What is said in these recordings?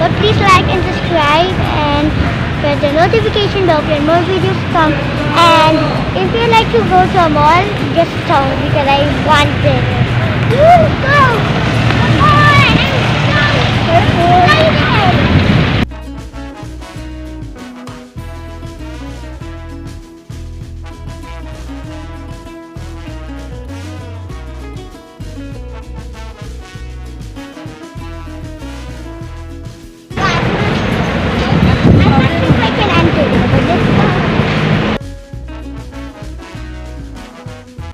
But please like and subscribe and press the notification bell when more videos come. And if you like to go to a mall, just tell me because I want it. Woo, go! Come on! I'm so excited!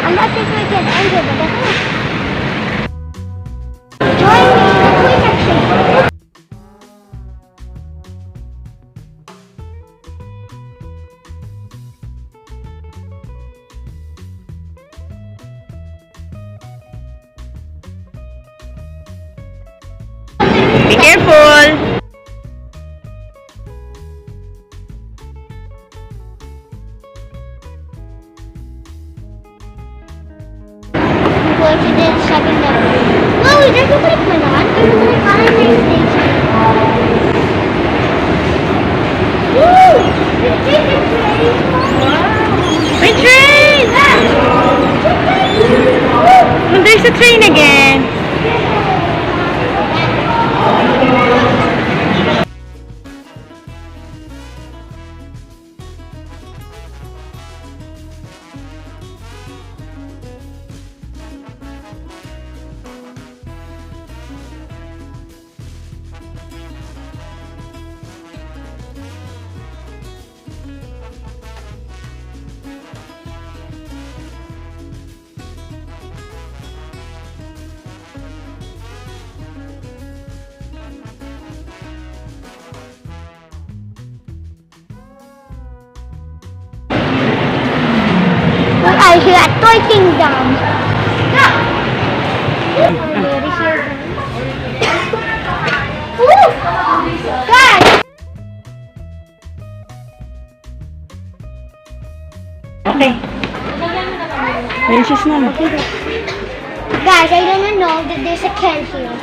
I'm not sure if we can enter, but I hope. Join me in the toy section. Be careful! Going to the shopping mall. Wow, is that like Manon? Or like online station? Woo! May train! Oh, there's a train again. We are here at Toy Kingdom. Woo! Guys! Okay. Princess na. Guys, I didn't know that there's a can here.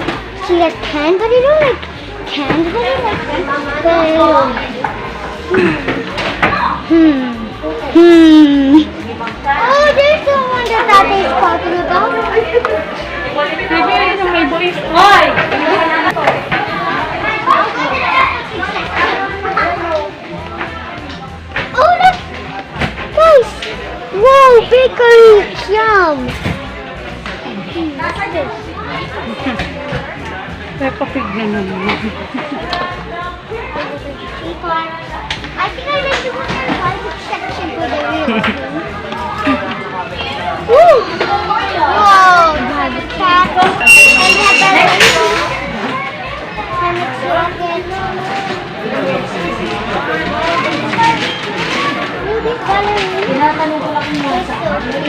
See that can, but I don't like cans, but I like Oh, there's the one that Tata is talking about. Oh, look! Guys! Whoa, bakery! Yum! Peppa Pig na naman. I think I like to go to the private section for the real thing. Woo! Whoa! The cat. And we have Barbie. And it's rocket. Ooh, this ballerina. It's so cute.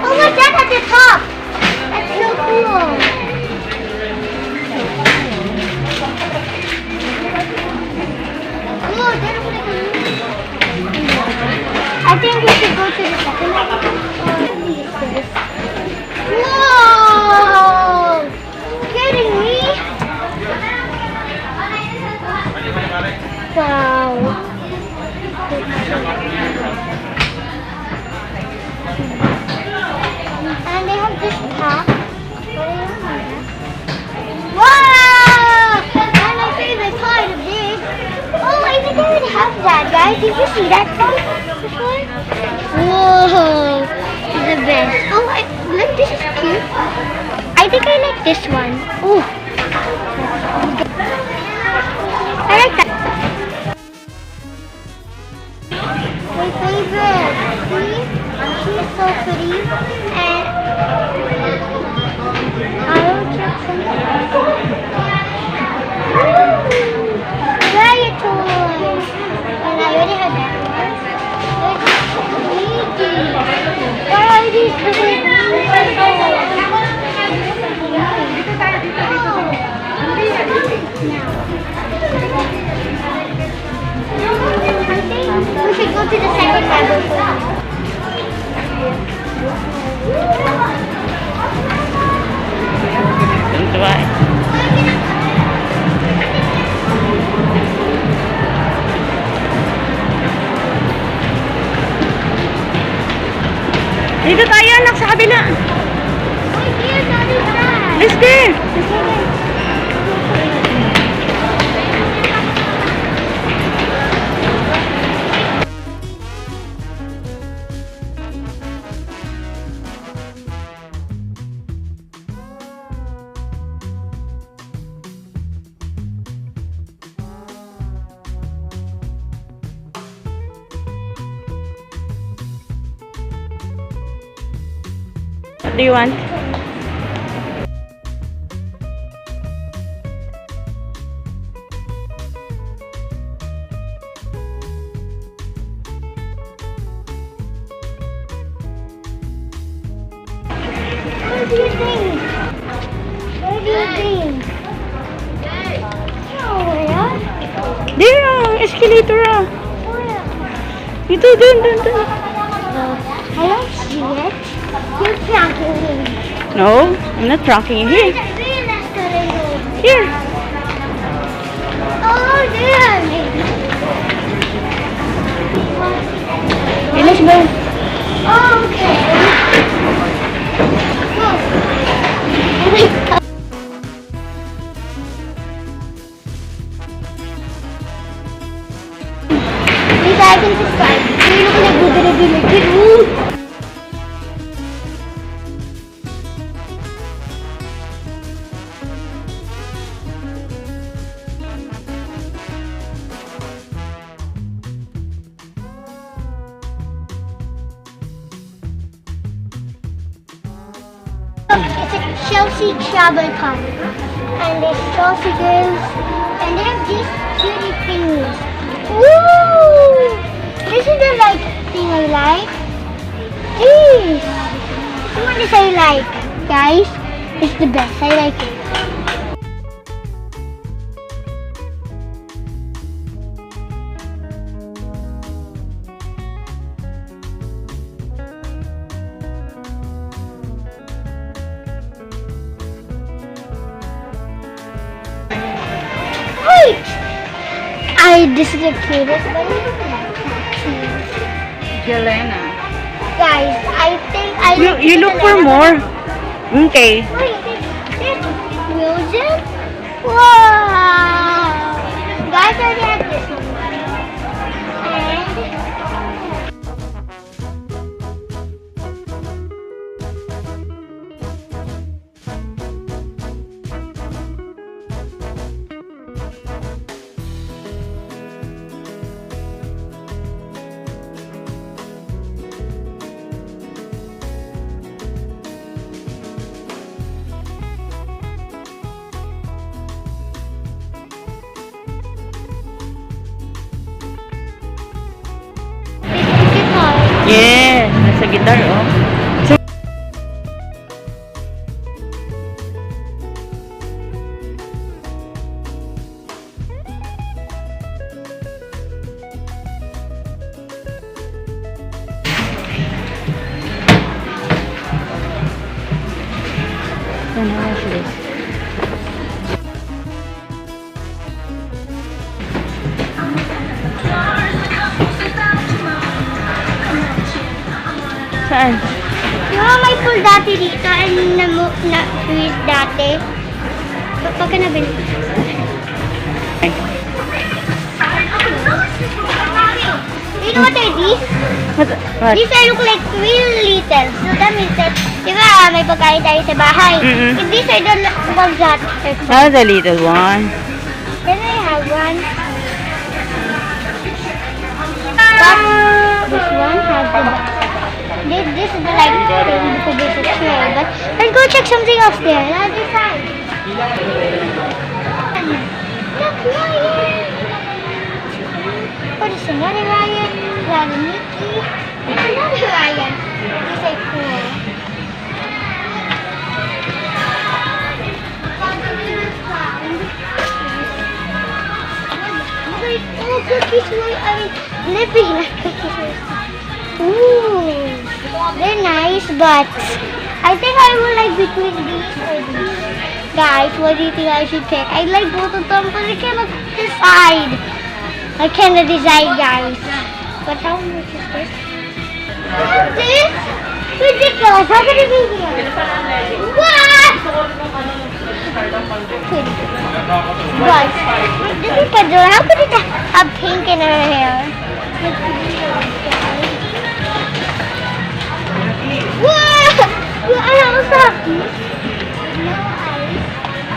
Oh, what's that at the top? That's so cool. Oh, that's like a I think we should go to the second one. Whoa! Kidding me? Wow. And they have this top. Wow! And my favorite part of this. Oh, I think I would have that, guys. Did you see that before? Whoa! This is the best. Oh, look, this is cute. I think I like this one. Oh. I like that. My favorite. See? She's so pretty. And I will check some. Raya toys. And I already had that one. What are these? pebble for you. Don't try. Dito tayo anak sa kabila. Wait, here, Daddy, that. Let's go. What do you want? What do you think? What do you think? Oh, yeah? There ang escalator ah. Oh, yeah. Ito, dun. I don't see it. You're tracking me. No, I'm not tracking you. Here. Real escalator. Here. Oh, there. Okay, let's go. Okay. Maybe I can just try. You look like we're gonna be like it. Ooh. It's a Chelsea travel car. And there's Chelsea girls. And they have these cutie things. Woo! This is the like thing I like. This. This one is I like. Guys, it's the best. I like it. Wait! This is the cutest one. Jelena. Guys, I think I You look for more. Okay. Wait, this music? Wow! Guys, I already have this one. And guitar. Yes, nasa guitar oh. Watch this. Saan? May pool dati dito and na-freeze dati. Pag ka nabili. You know what are these? What? These are look like 3 little. So that means that, di ba, may pagkain tayo sa bahay. Mm-mm. And these are the ones that are cool. That was a little one. Can I have one? This one has the this is the like thing because this is small. But let's go check something else there. The other side. Look, Ryan. Oh, there's another Ryan. Another Mickey. There's another Ryan. These are cool. Oh, cookies were, living like cookies were. Ooh, they're nice, but I think I will like between these or these. Guys, what do you think I should pick? I like both of them, but I cannot decide. I cannot decide, guys. But how much is this? This? Ridiculous. How can it be here? What? Guys, this is Pandora. How could it have pink in her hair? What? I have softies. No eyes.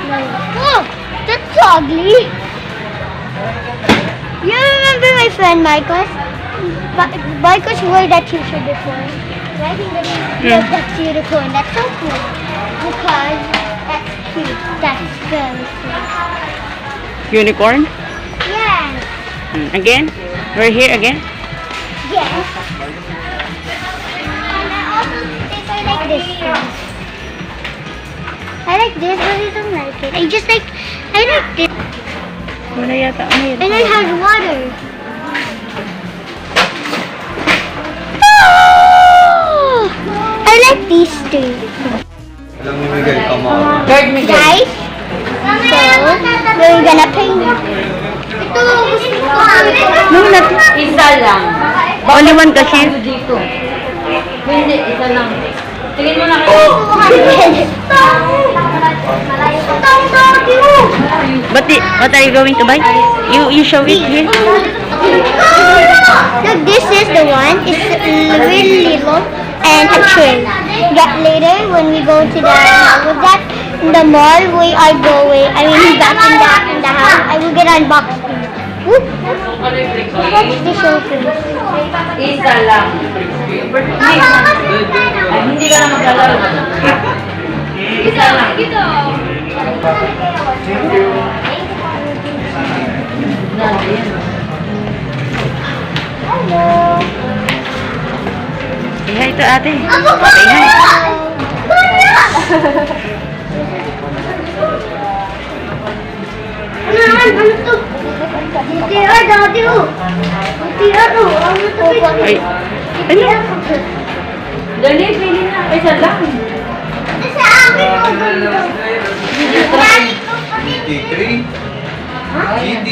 No. Oh, that's ugly. You remember my friend Michael? Michael's wore that t-shirt before. I think that's unicorn. That's so cool. Because that's cute. That's very cute. Unicorn? Yes. Again? We're here again? Yes. And I also think I like this one. I like this, but I don't like it. I like this. Wala yata. Ano yun? And it has water. I like these two. Alam ni Miguel, come on. Third Miguel. Guys, so we're gonna paint it. Ito, gusto ko. No, not. Isa lang. Only one kasi. Dito. Hindi, isa lang. Tingin mo na What are you going to buy? You show it here. Look, this is the one. It's really little and a tray. Later, when we go to the mall, we are going. I mean, back in the house. I will get unboxed. Whoop. What's the show first? Isa lang. Ay, hindi ka na maglalaro. Isa lang. Hello. Say hi to ate. Ako ba? Say hi. Ano to? Tira, dati oh. Tira to. Ano to? Ay. Ano? Dali, pili na. Isa lang. Sa akin oh. GT3? GT?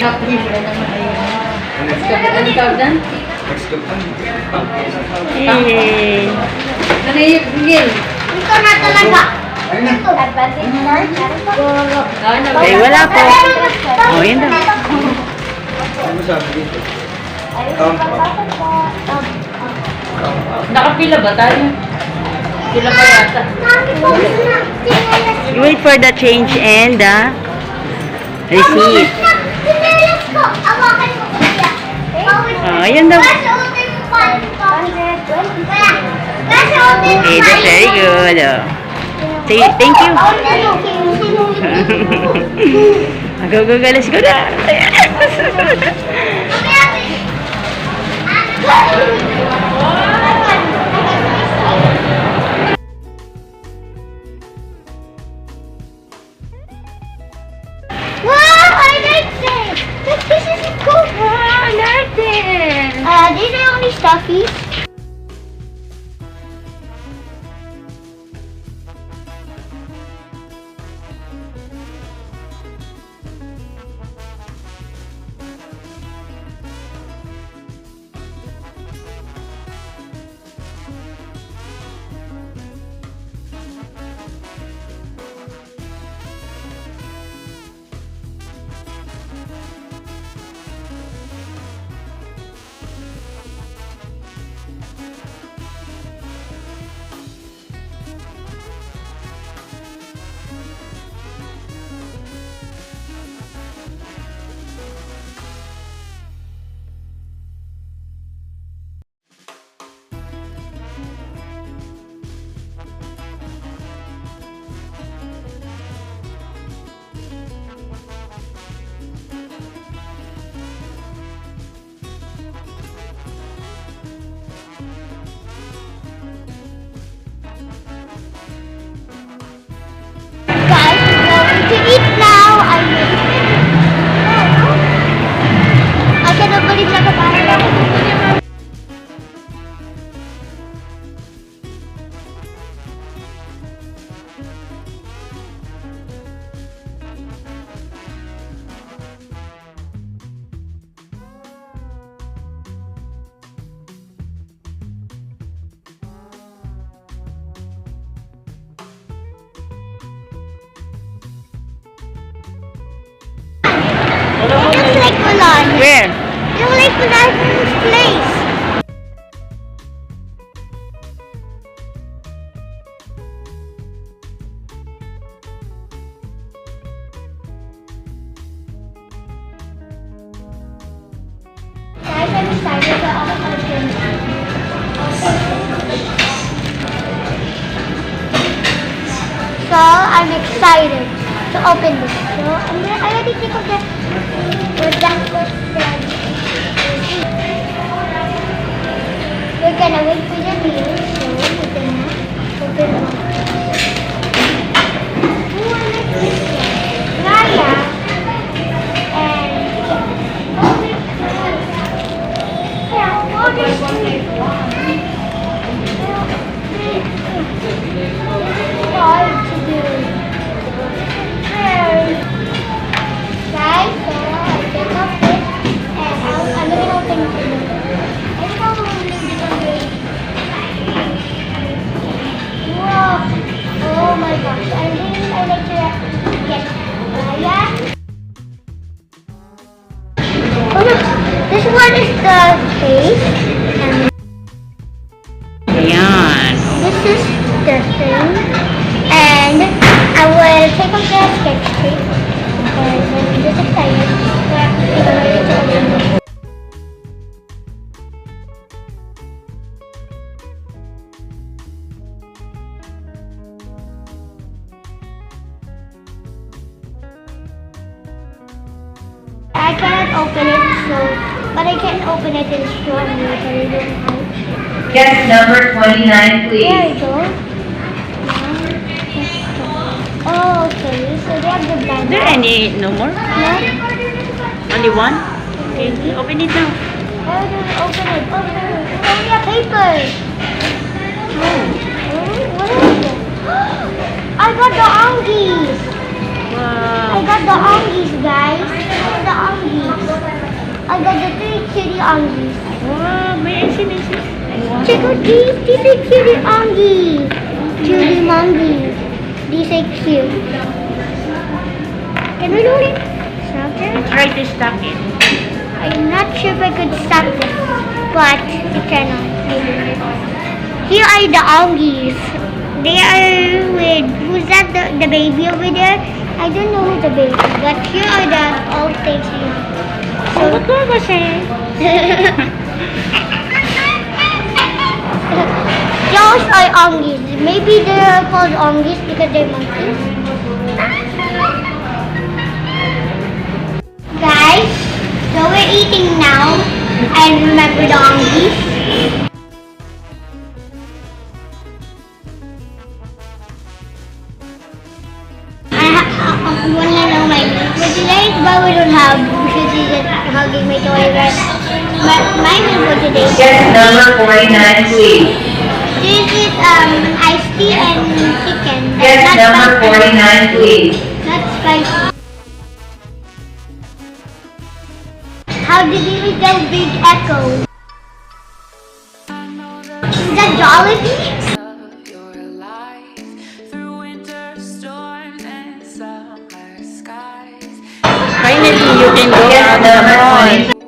Ano tawag dyan? Next to Yay. Ano yung Miguel? Ito na talaga. Ayun na. Ay, wala po. Oh, yun daw. Ano sabi dito? Count up. Nakapila ba tayo? Sila pa yata. You wait for the change and the receipt. Sinelas ko. Awakan mo kuya. Oh, yun daw. Kasuotin mo pa. Kasuotin Okay, that's very good. Oh. Say thank you. Go, go, go. Let's go na. Wow, I like this. This is cool. Wow, I like this. These are only stuffies. It looks like Mulan. Where? It looks like Mulan's place. Guys, I'm excited for all the cartoons. So I'm excited to open this. So I already think of we're gonna wait for the meal. So we're gonna open one. Ooh, I like this one. Raya and yeah, what is this? Hard to do. Guys, so I take off this and I'm gonna open it. It's probably different. Whoa! Oh my gosh! I think I like to get Raya. Oh look! This one is the face and Ayan. this is the thing. And I will take off the sketch tape because I'm just excited for it to open. I cannot open it, but I can open it in strongly, but I don't know. Guest number 29, please. There we go. Oh, okay. So they have the Is bag. there any no more? No? Only one? Okay, open it now. How do we open it? Oh, we have paper. What is it? I got the ongies. I Wow. got the ongies, guys. The ongies. I got the 3 kitty ongies. Wow, may I see? Check out these. These are kitty ongies. Cutie mongies. These are cute. Can we do it? Try to stop it. I'm not sure if I could stop this, but I cannot. Here are the ongies. They are with, who's that, the baby over there? I don't know who's the baby, but here are the old things here. So, What was it? those are ongies. Maybe they're called ongies because they're monkeys. Guys, so we're eating now. And remember the ongies. I want to know my name for today, but we don't have because he's hugging my toy. My name for today. Guest number 49, please. This is iced tea and chicken. Guest Not number spicy. 49, please. Not spicy. How did you eat that big echo? Is that Jollibee? Finally, you can go Guest out of the number mall. 20.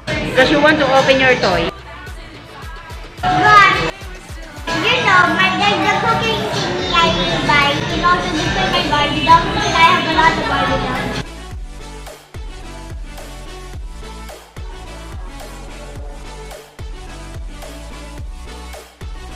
Because you want to open your toy. But, you know, there's the cooking thingy I buy in order to play my Barbie dolls because I have a lot of Barbie dolls.